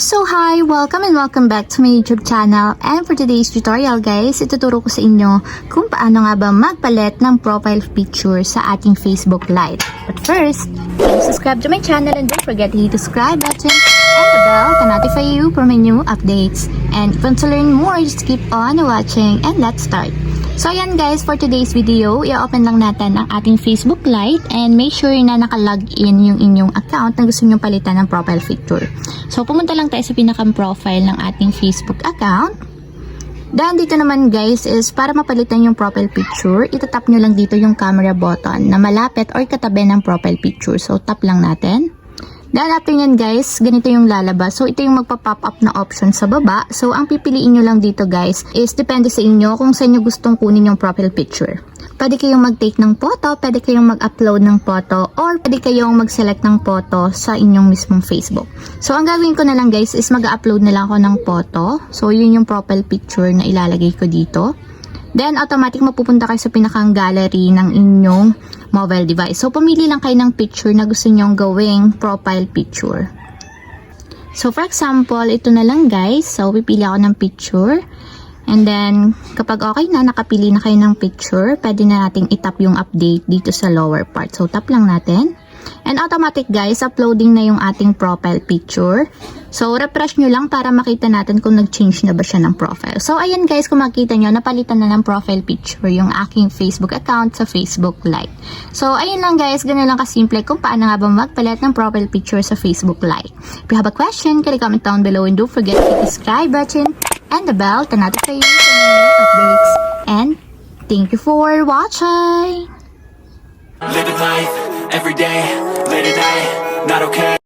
So hi! Welcome and welcome back to my YouTube channel, and for today's tutorial guys, ituturo ko sa inyo kung paano nga ba magpalit ng profile picture sa ating Facebook Lite. But first, please subscribe to my channel and don't forget to hit the subscribe button and the bell to notify you for my new updates. And if you want to learn more, just keep on watching and let's start. So ayan guys, for today's video, i-open lang natin ang ating Facebook Lite and make sure na naka-login yung inyong account na gusto nyong palitan ng profile picture. So pumunta lang tayo sa pinaka-profile ng ating Facebook account. Then dito naman guys is para mapalitan yung profile picture, itatap nyo lang dito yung camera button na malapit or katabi ng profile picture. So tap lang natin. Then after nyan guys, ganito yung lalabas. So ito yung magpa-pop up na option sa baba. So ang pipiliin nyo lang dito guys is depende sa inyo kung saan nyo gustong kunin yung profile picture. Pwede kayong mag-take ng photo, pwede kayong mag-upload ng photo, or pwede kayong mag-select ng photo sa inyong mismong Facebook. So ang gagawin ko na lang guys is mag-upload na lang ako ng photo. So yun yung profile picture na ilalagay ko dito. Then automatic mapupunta kayo sa pinakang gallery ng inyong mobile device. So pumili lang kayo ng picture na gusto nyong gawing profile picture. So for example, ito na lang guys. So pipili ako ng picture. And then kapag okay na, nakapili na kayo ng picture, pwede na nating itap yung update dito sa lower part. So tap lang natin. And automatic guys, uploading na yung ating profile picture. So refresh nyo lang para makita natin kung nag-change na ba siya ng profile. So ayan guys, kung makita nyo, napalitan na ng profile picture yung aking Facebook account sa Facebook Lite. So ayun lang guys, ganun lang kasimple kung paano nga ba magpalit ng profile picture sa Facebook Lite. If you have a question, can you comment down below and don't forget to hit the subscribe button and the bell to notify you for new updates. And thank you for watching! Living life, every day, late at night, not okay.